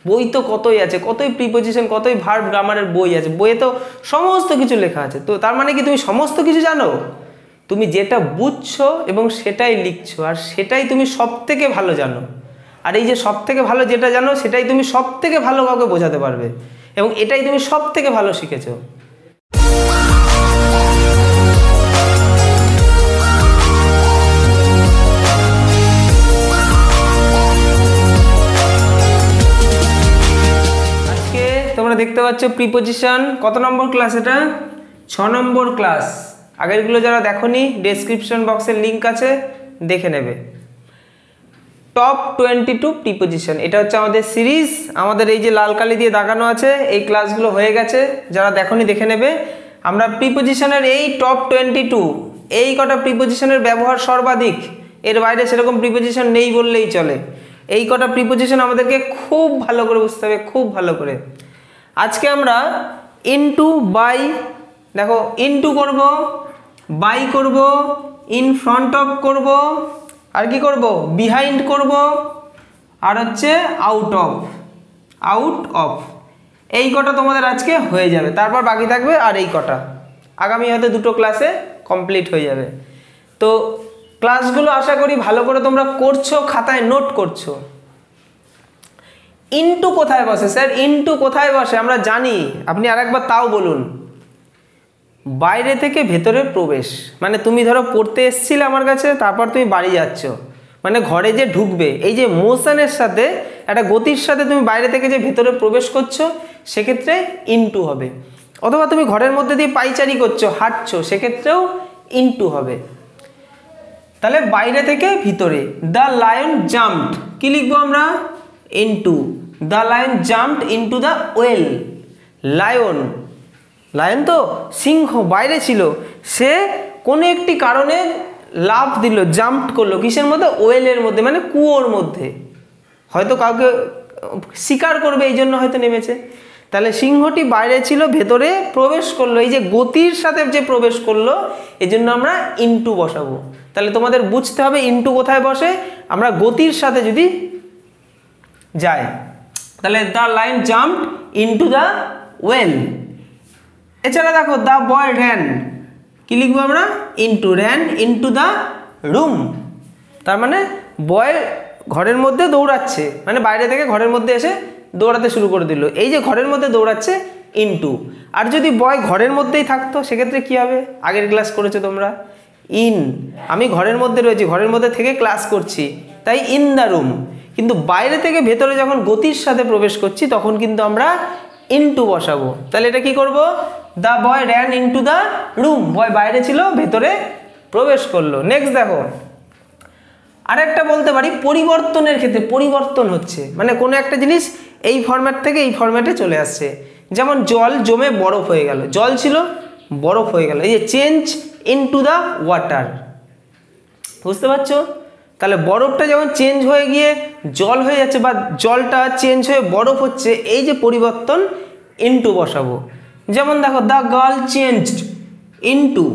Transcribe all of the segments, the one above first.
বই তো কতই আছে, কতই প্রিপোজিশন, কতই ভার্ব গ্রামারের বই আছে, বইয়ে তো সমস্ত কিছু লেখা আছে। তো তার মানে কি তুমি সমস্ত কিছু জানো? তুমি যেটা বুঝছো এবং সেটাই লিখছো, আর সেটাই তুমি সব থেকে ভালো জানো। আর এই যে সব থেকে ভালো যেটা জানো সেটাই তুমি সব থেকে ভালো কাউকে বোঝাতে পারবে, এবং এটাই তুমি সব থেকে ভালো শিখেছো। আজকে তোমরা দেখতে পাচ্ছ প্রিপোজিশন কত নম্বর ক্লাস? এটা 6 নম্বর ক্লাস। আগেরগুলো যারা দেখোনি ডেসক্রিপশন বক্সের লিঙ্ক আছে, দেখে নেবে। টপ 22 প্রিপোজিশন, এটা হচ্ছে আমাদের সিরিজ। আমাদের এই যে লাল কালি দিয়ে দাগানো আছে এই ক্লাসগুলো হয়ে গেছে, যারা দেখোনি দেখে নেবে। আমরা প্রিপোজিশনের এই টপ 22 এই কটা প্রিপোজিশনের ব্যবহার সর্বাধিক, এর বাইরে সেরকম প্রিপোজিশন নেই বললেই চলে। এই কটা প্রিপোজিশন আমাদেরকে খুব ভালো করে বুঝতে হবে, খুব ভালো করে। আজকে আমরা ইনটু, বাই, দেখো ইনটু করব, বাই করব, ইন ফ্রন্ট অফ করব, আর কি করব, বিহাইন্ড করব, আর হচ্ছে আউট অফ, আউট অফ। এই কটা তোমাদের আজকে হয়ে যাবে, তারপর বাকি থাকবে আর এই কটা। আগামী হয়তো 2টো ক্লাসে কমপ্লিট হয়ে যাবে। তো ক্লাসগুলো আশা করি ভালো করে তোমরা করছো, খাতায় নোট করছো। ইনটু কোথায় বসে স্যার? ইনটু কোথায় বসে আমরা জানি, আপনি আরেকবার তাও বলুন। বাইরে থেকে ভেতরে প্রবেশ, মানে তুমি ধরো পড়তে এসছিলে আমার কাছে, তারপর তুমি বাড়ি যাচ্ছ, মানে ঘরে যে ঢুকবে, এই যে মোশনের সাথে, একটা গতির সাথে তুমি বাইরে থেকে যে ভেতরে প্রবেশ করছো, সেক্ষেত্রে ইনটু হবে। অথবা তুমি ঘরের মধ্যে দিয়ে পাইচারি করছো, হাঁটছো, সেক্ষেত্রেও ইনটু হবে। তাহলে বাইরে থেকে ভিতরে। দ্য লায়ন জাম্পড, কি লিখবো আমরা? Into. The lion jumped into the well. Lion, lion তো সিংহ, বাইরে ছিল, সে কোনো একটি কারণে লাফ দিল, জাম্প করলো, কিসের মধ্যে? ওয়েলের মধ্যে, মানে কুয়োর মধ্যে। হয়তো কাউকে শিকার করবে এই জন্য হয়তো নেমেছে। তাহলে সিংহটি বাইরে ছিল, ভেতরে প্রবেশ করলো, এই যে গতির সাথে যে প্রবেশ করলো, এই জন্য আমরা ইনটু বসাবো। তাহলে তোমাদের বুঝতে হবে ইনটু কোথায় বসে, আমরা গতির সাথে যদি যাই। তাহলে the lion jumped into the well. এছাড়া দেখো দ্য বয় র্যান, কি লিখবো আমরা? Into. Ran into the room, তার মানে বয় ঘরের মধ্যে দৌড়াচ্ছে, মানে বাইরে থেকে ঘরের মধ্যে এসে দৌড়াতে শুরু করে দিল। এই যে ঘরের মধ্যে দৌড়াচ্ছে, ইনটু। আর যদি বয় ঘরের মধ্যেই থাকতো সেক্ষেত্রে কি হবে? আগের ক্লাস করেছো তোমরা, ইন। আমি ঘরের মধ্যে রয়েছি, ঘরের মধ্যে থেকে ক্লাস করছি, তাই ইন দ্য রুম। কিন্তু বাইরে থেকে ভেতরে যখন গতির সাথে প্রবেশ করছি, তখন কিন্তু আমরা ইনটু বসাবো। তাহলে এটা কি করব? The boy ran into the room, boy বাইরে ছিল, ভেতরে প্রবেশ করলো। নেক্সট দেখো, আরেকটা বলতে পারি পরিবর্তনের ক্ষেত্রে, পরিবর্তন হচ্ছে, মানে কোনো একটা জিনিস এই ফরম্যাট থেকে এই ফরম্যাটে চলে আসছে। যেমন জল জমে বরফ হয়ে গেল, জল ছিল বরফ হয়ে গেল, এই যে চেঞ্জ ইনটু দ্য ওয়াটার, বুঝতে পারছো? তাহলে বরফটা যখন চেঞ্জ হয়ে গিয়ে জল হয়ে যাচ্ছে, বা জলটা চেঞ্জ হয়ে বরফ হচ্ছে, এই যে পরিবর্তন, ইনটু বসাবো। যেমন দেখো the girl changed into,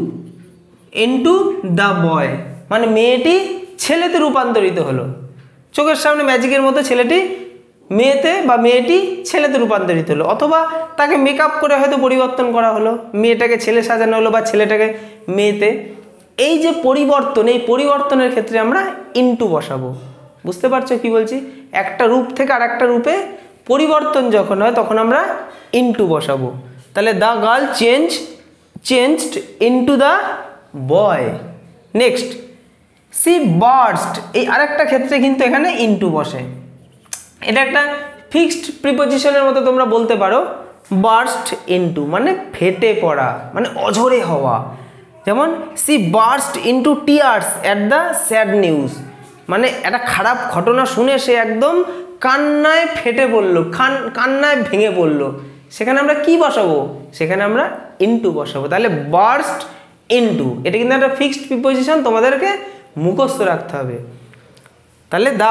into the বয়, মানে মেয়েটি ছেলেতে রূপান্তরিত হলো। চোখের সামনে ম্যাজিকের মতো ছেলেটি মেয়েতে, বা মেয়েটি ছেলেতে রূপান্তরিত হলো। অথবা তাকে মেকআপ করে হয়তো পরিবর্তন করা হলো, মেয়েটাকে ছেলে সাজানো হলো, বা ছেলেটাকে মেয়েতে। এই যে পরিবর্তন, এই পরিবর্তনের ক্ষেত্রে আমরা ইনটু বসাবো। বুঝতে পারছো কি বলছি? একটা রূপ থেকে আর একটা রূপে পরিবর্তন যখন হয়, তখন আমরা ইনটু বসাবো। তাহলে the girl changed into the boy. Next, she burst, এই আরেকটা ক্ষেত্রে কিন্তু এখানে ইনটু বসে। এটা একটা ফিক্সড প্রিপোজিশনের মতো তোমরা বলতে পারো। বার্স্ট ইনটু মানে ফেটে পড়া, মানে অঝরে হওয়া। যেমন she burst into tears at the sad news, মানে একটা খারাপ ঘটনা শুনে সে একদম কান্নায় ফেটে পড়লো, কান্নায় ভেঙে পড়লো। সেখানে আমরা কি বসাবো? সেখানে আমরা ইনটু বসাবো। তাহলে বার্স্ট ইনটু, এটা কিন্তু একটা ফিক্সড প্রিপোজিশন, তোমাদেরকে মুখস্থ রাখতে হবে। তাহলে the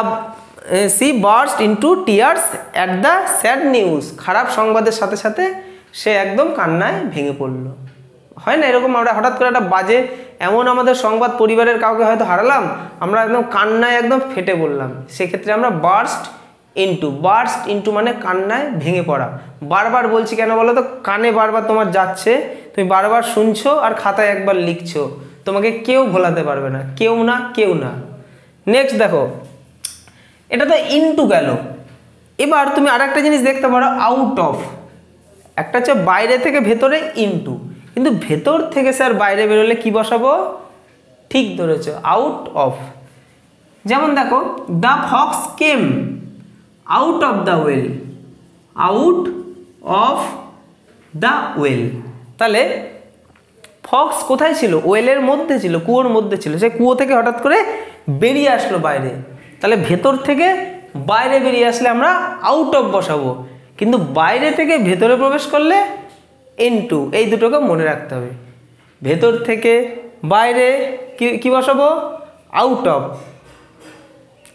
sea burst into tears at the sad news, খারাপ সংবাদের সাথে সাথে সে একদম কান্নায় ভেঙে পড়লো। হয় না এরকম? আমরা হঠাৎ করে একটা বাজে এমন আমাদের সংবাদ, পরিবারের কাউকে হয়তো হারালাম, আমরা একদম কান্নায় একদম ফেটে পড়লাম, সেক্ষেত্রে আমরা বার্স্ট ইন্টু, বার্স্ট ইন্টু মানে কান্নায় ভেঙে পড়া। বারবার বলছি কেন বলো তো, কানে বারবার তোমার যাচ্ছে, তুমি বারবার শুনছো আর খাতায় একবার লিখছো, তোমাকে কেউ ভোলাতে পারবে না, কেউ না, কেউ না। নেক্সট দেখো, এটা তো ইনটু গেল। এবার তুমি আরেকটা জিনিস দেখতে পারো, আউট অফ। একটা হচ্ছে বাইরে থেকে ভেতরে ইনটু, কিন্তু ভেতর থেকে স্যার বাইরে বেরোলে কি বসাবো? ঠিক ধরেছ, আউট অফ। যেমন দেখো, the fox came out of the well, out of the well. তাহলে ফক্স কোথায় ছিল? ওয়েলের মধ্যে ছিল, কুয়োর মধ্যে ছিল, সে কুয়ো থেকে হঠাৎ করে বেরিয়ে আসলো বাইরে। তাহলে ভেতর থেকে বাইরে বেরিয়ে আসলে আমরা আউট অফ বসাবো, কিন্তু বাইরে থেকে ভেতরে প্রবেশ করলে ইনটু। এই দুটোকে মনে রাখতে হবে, ভেতর থেকে বাইরে কি বসাবো? আউট অফ,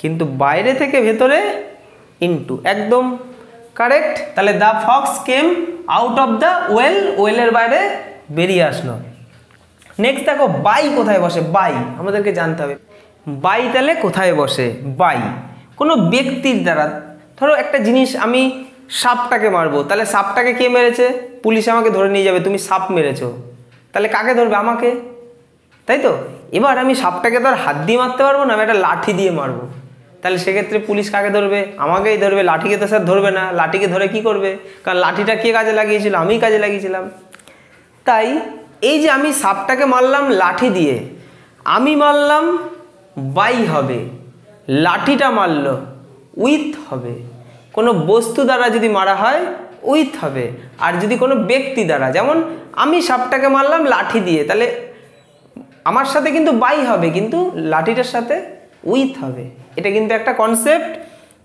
কিন্তু বাইরে থেকে ভেতরে ইনটু, একদম কারেক্ট। তাহলে the fox came out of the well, ওয়েলের বাইরে বেরিয়ে আসলো। নেক্সট দেখো, বাই কোথায় বসে? বাই আমাদেরকে জানতে হবে। বাই তাহলে কোথায় বসে? বাই কোনো ব্যক্তির দ্বারা। ধরো একটা জিনিস, আমি সাপটাকে মারবো, তাহলে সাপটাকে কে মেরেছে? পুলিশ আমাকে ধরে নিয়ে যাবে, তুমি সাপ মেরেছো, তাহলে কাকে ধরবে? আমাকে, তাই তো? এবার আমি সাপটাকে তো আর হাত দিয়ে মারতে পারবো না, আমি একটা লাঠি দিয়ে মারবো, তাহলে সেক্ষেত্রে পুলিশ কাকে ধরবে? আমাকেই ধরবে। লাঠিকে তো স্যার ধরবে না, লাঠিকে ধরে কি করবে? কারণ লাঠিটা কে কাজে লাগিয়েছিল? আমিই কাজে লাগিয়েছিলাম। তাই এই যে আমি সাপটাকে মারলাম লাঠি দিয়ে, আমি মারলাম বাই হবে, লাঠিটা মারলো উইথ হবে। কোনো বস্তু দ্বারা যদি মারা হয় উইথ হবে, আর যদি কোনো ব্যক্তি দ্বারা, যেমন আমি সাপটাকে মারলাম লাঠি দিয়ে, তাহলে আমার সাথে কিন্তু বাই হবে, কিন্তু লাঠিটার সাথে উইথ হবে। এটা কিন্তু একটা কনসেপ্ট।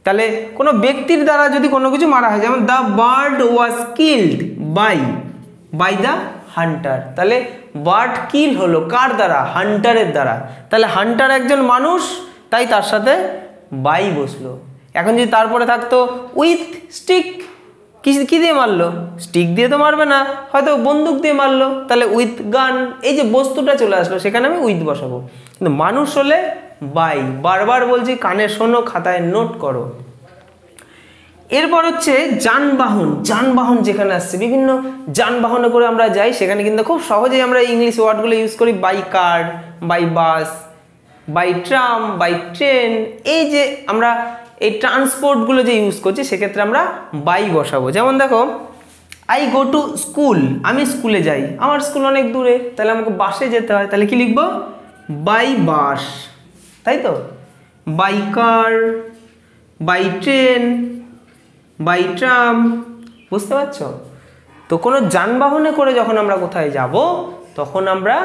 তাহলে কোনো ব্যক্তির দ্বারা যদি কোনো কিছু মারা হয়, যেমন the bird was killed by the hunter, তাহলে বার্ড কিল হলো কার দ্বারা? হান্টারের দ্বারা। তাহলে হান্টার একজন মানুষ, তাই তার সাথে বাই বসলো। এখন যদি তারপরে থাকতো উইথ স্টিক, কি দিয়ে মারলো? স্টিক দিয়ে তো মারবে না, হয়তো বন্দুক দিয়ে মারলো, তাহলে উইথ গান। এই যে বস্তুটা চলে আসলো, সেখানে আমি উইথ বসাবো। কিন্তু মানুষ হলে বাই। বারবার বলছি, কানে শোনো, খাতায় নোট করো। এরপর হচ্ছে যানবাহন। যানবাহন যেখানে আসছে, বিভিন্ন যানবাহনে করে আমরা যাই, সেখানে কিন্তু খুব সহজেই আমরা ইংলিশ ওয়ার্ডগুলো ইউজ করি। By car, by bus, by tram, by train. এই যে আমরা এই ট্রান্সপোর্টগুলো যে ইউজ করছি, সেক্ষেত্রে আমরা বাই বসাবো। যেমন দেখো, আই গো টু স্কুল, আমি স্কুলে যাই, আমার স্কুল অনেক দূরে, তাহলে আমাকে বাসে যেতে হয়, তাহলে কি লিখবো? বাই বাস, তাই তো? By car, by train, by tram. বুঝতে পারছো? তো কোনো যানবাহনে করে যখন আমরা কোথায় যাব, তখন আমরা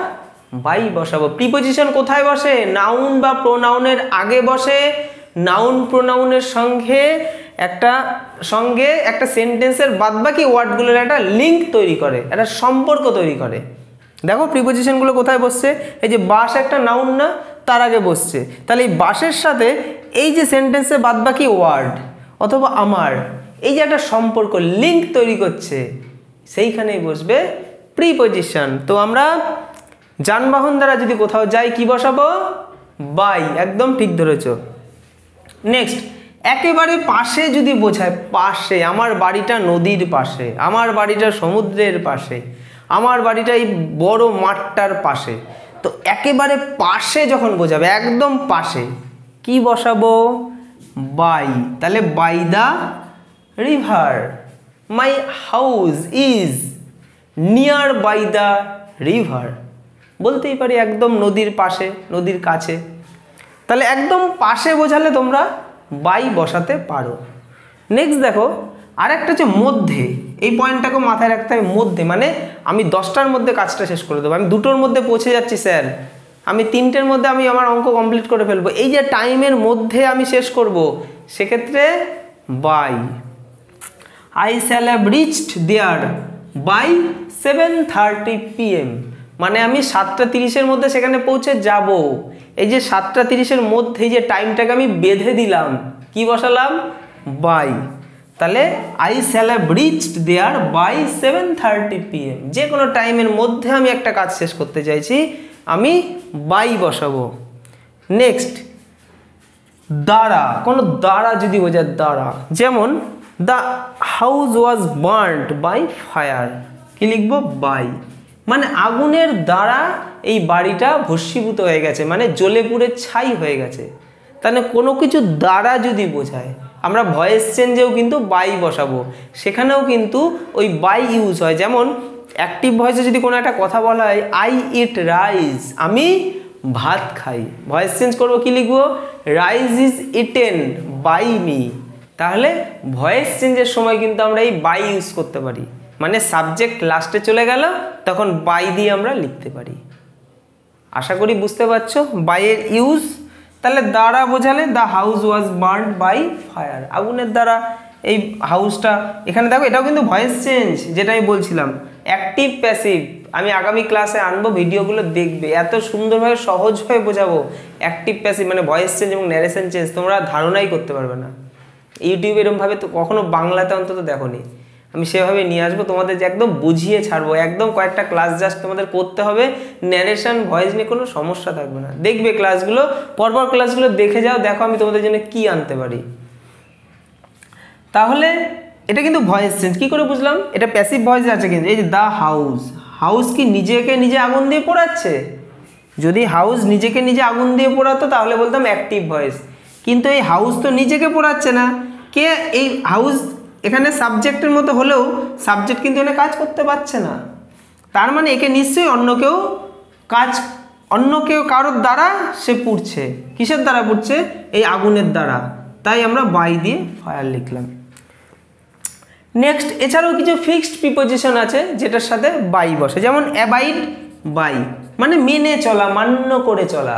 বাই বসাবো। প্রিপোজিশন কোথায় বসে? নাউন বা প্রোনাউনের আগে বসে, নাউন প্রোনাউনের সঙ্গে একটা সেন্টেন্সের বাদবাকি ওয়ার্ডগুলোর একটা লিঙ্ক তৈরি করে, একটা সম্পর্ক তৈরি করে। দেখো প্রিপোজিশনগুলো কোথায় বসছে, এই যে বাস একটা নাউন না, তার আগে বসছে, তাহলে এই বাসের সাথে এই যে সেন্টেন্সের বাদবাকি ওয়ার্ড অথবা আমার, এই যে একটা সম্পর্ক, লিঙ্ক তৈরি করছে, সেইখানেই বসবে প্রিপোজিশন। তো আমরা যানবাহন দ্বারা যদি কোথাও যাই, কি বসাবো? বাই, একদম ঠিক ধরেছো। নেক্সট, একেবারে পাশে যদি বোঝায়, পাশে, আমার বাড়িটা নদীর পাশে, আমার বাড়িটা সমুদ্রের পাশে, আমার বাড়িটা এই বড় মাঠটার পাশে, তো একেবারে পাশে যখন বোঝাবে, একদম পাশে, কি বসাবো? বাই। তাহলে by the river, my house is near by the river. বলতেই পারি একদম নদীর পাশে, নদীর কাছে। তাহলে একদম পাশে বোঝালে তোমরা বাই বসাতে পারো। নেক্সট দেখো, আরেকটা হচ্ছে মধ্যে। এই পয়েন্টটাকে মাথায় রাখতে হবে, মধ্যে মানে আমি 10টার মধ্যে কাজটা শেষ করে দেবো, আমি 2টোর মধ্যে পৌঁছে যাচ্ছি স্যার, আমি 3টের মধ্যে আমি আমার অঙ্ক কমপ্লিট করে ফেলবো, এই যে টাইমের মধ্যে আমি শেষ করব, সেক্ষেত্রে by. I shall have reached there by 7:30 PM, মানে আমি 7:30-এর মধ্যে সেখানে পৌঁছে যাব। এই যে 7:30-এর মধ্যে যে টাইমটাকে আমি বেঁধে দিলাম, কি বসালাম? বাই। তাহলে I shall have reached there by 7:30 PM, যে কোনো টাইমের মধ্যে আমি একটা কাজ শেষ করতে চাইছি, আমি বাই বসাবো। নেক্সট, দ্বারা, কোনো দ্বারা যদি বোঝায় দ্বারা, যেমন the house was burned by fire, কি লিখবো? বাই, মানে আগুনের দ্বারা এই বাড়িটা ভস্মীভূত হয়ে গেছে, মানে জ্বলে পুড়ে ছাই হয়ে গেছে। তাহলে কোনো কিছু দ্বারা যদি বোঝায়, আমরা ভয়েস চেঞ্জেও কিন্তু বাই বসাবো, সেখানেও কিন্তু ওই বাই ইউজ হয়। যেমন অ্যাক্টিভ ভয়েসে যদি কোনো একটা কথা বলা হয়, আই ইট রাইস, আমি ভাত খাই, ভয়েস চেঞ্জ করবো, কি লিখবো? Rice is eaten by me. তাহলে ভয়েস চেঞ্জের সময় কিন্তু আমরা এই বাই ইউজ করতে পারি, মানে সাবজেক্ট লাস্টে চলে গেল তখন বাই দিয়ে আমরা লিখতে পারি। আশা করি বুঝতে পারছো বাইয়ের ইউজ। তাহলে দ্বারা বোঝালে the house was burned by fire, আগুনের দ্বারা এই হাউসটা, এখানে দেখো এটাও কিন্তু ভয়েস চেঞ্জ, যেটা আমি বলছিলাম অ্যাক্টিভ প্যাসিভ। আমি আগামী ক্লাসে আনবো, ভিডিওগুলো দেখবে, এত সুন্দরভাবে সহজভাবে বোঝাবো অ্যাক্টিভ প্যাসিভ মানে ভয়েস চেঞ্জ এবং ন্যারেশন চেঞ্জ, তোমরা ধারণাই করতে পারবে না। ইউটিউবে এরকমভাবে তো কখনো বাংলাতে অন্তত দেখোনি, আমি সেভাবে নিয়ে আসবো তোমাদের, যে একদম বুঝিয়ে ছাড়বো, একদম কয়েকটা ক্লাস জাস্ট তোমাদের করতে হবে, ন্যারেশন ভয়েস নিয়ে কোনো সমস্যা থাকবে না। দেখবে ক্লাসগুলো, পরপর ক্লাসগুলো দেখে যাও, দেখো আমি তোমাদের জন্য কি আনতে পারি। তাহলে এটা কিন্তু ভয়েস চেঞ্জ। কি করে বুঝলাম? এটা প্যাসিভ ভয়েস আছে কিন্তু, এই যে দ্য হাউস, হাউস কি নিজেকে নিজে আগুন দিয়ে পোড়াচ্ছে? যদি হাউস নিজেকে নিজে আগুন দিয়ে পোড়াতো তাহলে বলতাম অ্যাক্টিভ ভয়েস, কিন্তু এই হাউস তো নিজেকে পোড়াচ্ছে না। কে এই হাউস? এখানে সাবজেক্টের মতো হলেও সাবজেক্ট কিন্তু এখানে কাজ করতে পারছে না, তার মানে একে নিশ্চয়ই অন্য কেউ কারোর দ্বারা সে পুড়ছে। কিসের দ্বারা পুড়ছে? এই আগুনের দ্বারা, তাই আমরা বাই দিয়ে ফায়ার লিখলাম। নেক্সট, এছাড়াও কিছু ফিক্সড প্রিপোজিশন আছে যেটার সাথে বাই বসে, যেমন অ্যাবাইড বাই, মানে মেনে চলা, মান্য করে চলা,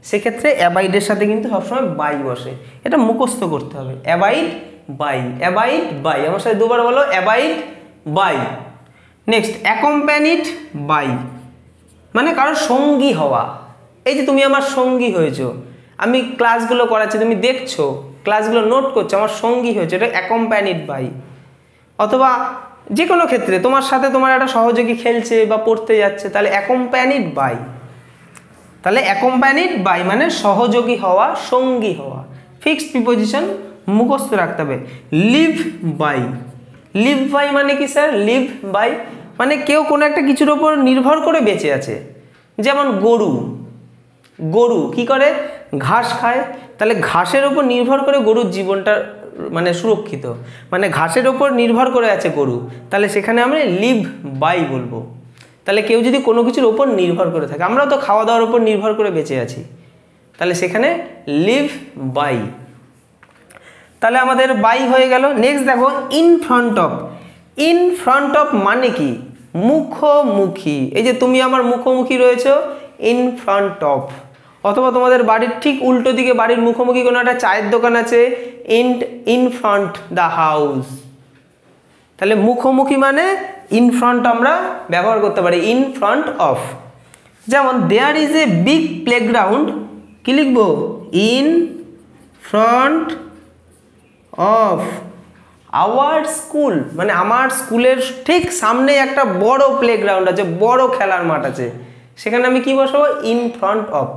সেক্ষেত্রে অ্যাবাইডের সাথে কিন্তু সবসময় বাই বসে, এটা মুখস্থ করতে হবে। অ্যাবাইড বাই, অ্যাবাইড বাই, আমার সাথে দুবার বলো, abide by. Next, accompanied by, মানে কারোর সঙ্গী হওয়া, এই যে তুমি আমার সঙ্গী হয়েছো, আমি ক্লাসগুলো করাচ্ছি, তুমি দেখছো, ক্লাসগুলো নোট করছো, আমার সঙ্গী হয়েছে, এটা অ্যাকম্প্যানিড বাই। অথবা যে কোনো ক্ষেত্রে তোমার সাথে তোমার একটা সহযোগী খেলছে বা পড়তে যাচ্ছে, তাহলে অ্যাকম্প্যানিড বাই। তাহলে অ্যাকম্প্যানিড বাই মানে সহযোগী হওয়া, সঙ্গী হওয়া। ফিক্সড প্রিপোজিশন মুখস্থ রাখতে হবে। লিভ বাই, লিভ বাই মানে কি স্যার? লিভ বাই মানে কেউ কোনো একটা কিছুর ওপর নির্ভর করে বেঁচে আছে, যেমন গরু, গরু কি করে? ঘাস খায়, তাহলে ঘাসের ওপর নির্ভর করে গরুর জীবনটা মানে সুরক্ষিত, মানে ঘাসের ওপর নির্ভর করে আছে গরু, তাহলে সেখানে আমরা লিভ বাই বলবো। তাহলে কেউ যদি কোনো কিছুর ওপর নির্ভর করে থাকে, আমরাও তো খাওয়া দাওয়ার উপর নির্ভর করে বেঁচে আছি, তাহলে সেখানে লিভ বাই। তাহলে আমাদের বাই হয়ে গেল। নেক্সট দেখো in front of. In front of মানে কি? মুখোমুখি, এই যে তুমি আমার মুখোমুখি রয়েছো, ইন ফ্রন্ট অফ। অথবা তোমাদের বাড়ির ঠিক উল্টো দিকে, বাড়ির মুখোমুখি কোনো একটা চায়ের দোকান আছে, ইন ফ্রন্ট দ্য হাউস। তাহলে মুখোমুখি মানে ইন ফ্রন্ট আমরা ব্যবহার করতে পারি, ইন ফ্রন্ট অফ। যেমন there is a big playground, কি লিখবো? In front of our school, মানে আমার স্কুলের ঠিক সামনে একটা বড় প্লেগ্রাউন্ড আছে, বড় খেলার মাঠ আছে, সেখানে আমি কি বসাবো? In front of.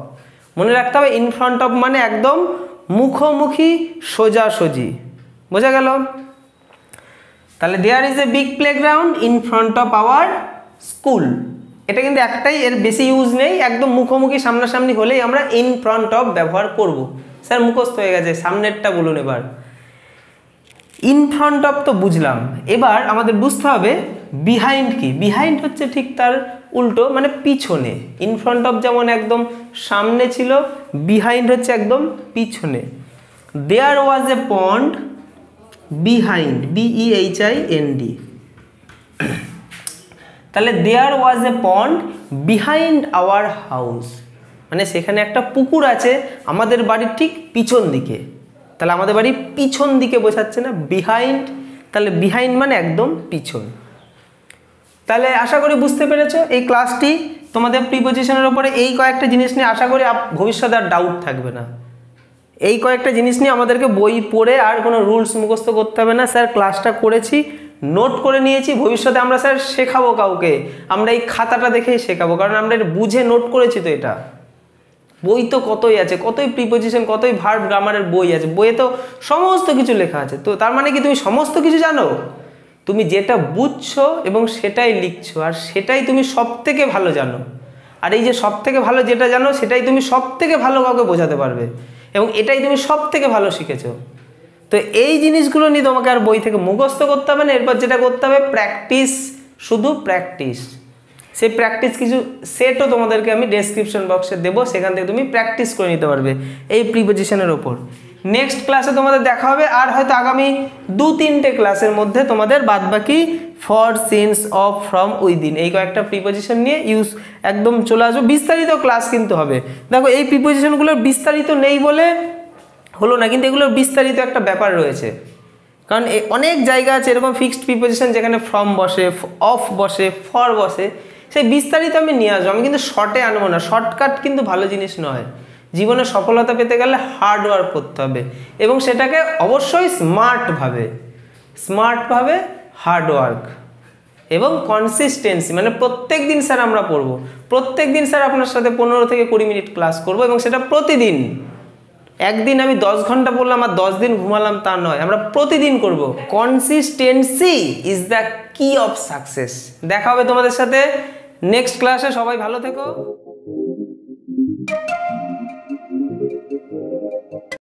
মনে রাখতে হবে ইন ফ্রন্ট অফ মানে একদম মুখোমুখি, সোজাসুজি। বোঝা গেল? তাহলে there is a big playground in front of our school, এটা কিন্তু একটাই, এর বেশি ইউজ নেই, একদম মুখোমুখি সামনাসামনি হলেই আমরা ইন ফ্রন্ট অফ ব্যবহার করব। স্যার মুখস্থ হয়ে গেছে, সামনেরটা বলুন এবার। ইন ফ্রন্ট অফ তো বুঝলাম, এবার আমাদের বুঝতে হবে বিহাইন্ড কি। বিহাইন্ড হচ্ছে ঠিক তার উল্টো, মানে পিছনে। ইন ফ্রন্ট অফ যেমন একদম সামনে ছিল, বিহাইন্ড হচ্ছে একদম পিছনে। দেয়ার ওয়াজ এ পন্ড বিহাইন্ড, BEHIND। তাহলে দেয়ার ওয়াজ এ পন্ড বিহাইন্ড আওয়ার হাউস, মানে সেখানে একটা পুকুর আছে আমাদের বাড়ির ঠিক পিছন দিকে। তাহলে আমাদের বাড়ির পিছন দিকে বোঝাচ্ছে না বিহাইন্ড, তাহলে বিহাইন্ড মানে একদম পিছন। তাহলে আশা করি বুঝতে পেরেছো এই ক্লাসটি তোমাদের প্রিপোজিশনের উপরে এই কয়েকটা জিনিস নিয়ে আশা করি ভবিষ্যতে আর ডাউট থাকবে না। এই কয়েকটা জিনিস নিয়ে আমাদেরকে বই পড়ে আর কোনো রুলস মুখস্থ করতে হবে না। স্যার ক্লাসটা করেছি, নোট করে নিয়েছি, ভবিষ্যতে আমরা স্যার শেখাবো কাউকে, আমরা এই খাতাটা দেখেই শেখাবো, কারণ আমরা এটা বুঝে নোট করেছি, তো এটা বই তো কতই আছে, কতই প্রিপোজিশন, কতই ভার্ব গ্রামারের বই আছে, বইয়ে তো সমস্ত কিছু লেখা আছে। তো তার মানে কি তুমি সমস্ত কিছু জানো? তুমি যেটা বুঝছো এবং সেটাই লিখছো, আর সেটাই তুমি সব থেকে ভালো জানো। আর এই যে সব থেকে ভালো যেটা জানো সেটাই তুমি সব থেকে ভালো কাউকে বোঝাতে পারবে, এবং এটাই তুমি সব থেকে ভালো শিখেছো। তো এই জিনিসগুলো নিয়ে তোমাকে আর বই থেকে মুখস্থ করতে হবে না। এরপর যেটা করতে হবে প্র্যাকটিস, শুধু প্র্যাকটিস। সেই প্র্যাকটিস কিছু সেটও তোমাদেরকে আমি ডেসক্রিপশন বক্সে দেবো, সেখান থেকে তুমি প্র্যাকটিস করে নিতে পারবে এই প্রিপোজিশনের ওপর। নেক্সট ক্লাসে তোমাদের দেখা হবে, আর হয়তো আগামী 2-3টে ক্লাসের মধ্যে তোমাদের বাদবাকি for, since, of, from, within এই কয়েকটা প্রিপোজিশন নিয়ে ইউজ একদম চলে আসবো। বিস্তারিত ক্লাস কিন্তু হবে। দেখো এই প্রিপোজিশনগুলোর বিস্তারিত নেই বলে হলো না, কিন্তু এগুলোর বিস্তারিত একটা ব্যাপার রয়েছে। কারণ অনেক জায়গা আছে এরকম ফিক্সড প্রিপোজিশন যেখানে ফ্রম বসে, অফ বসে, ফর বসে, সেই বিস্তারিত আমি নিয়ে আসবো। আমি কিন্তু শর্টে আনবো না, শর্টকাট কিন্তু ভালো জিনিস নয়। জীবনে সফলতা পেতে গেলে হার্ড ওয়ার্ক করতে হবে, এবং সেটাকে অবশ্যই স্মার্টভাবে হার্ড ওয়ার্ক এবং কনসিস্টেন্সি, মানে প্রত্যেক দিন স্যার আমরা পড়বো, প্রত্যেক দিন স্যার আপনার সাথে 15 থেকে 20 মিনিট ক্লাস করব, এবং সেটা প্রতিদিন। একদিন আমি 10 ঘন্টা পড়লাম আর 10 দিন ঘুমালাম তা নয়, আমরা প্রতিদিন করব। কনসিস্টেন্সি ইজ দ্য কি অফ সাকসেস। দেখা হবে তোমাদের সাথে নেক্সট ক্লাসে। সবাই ভালো থেকো।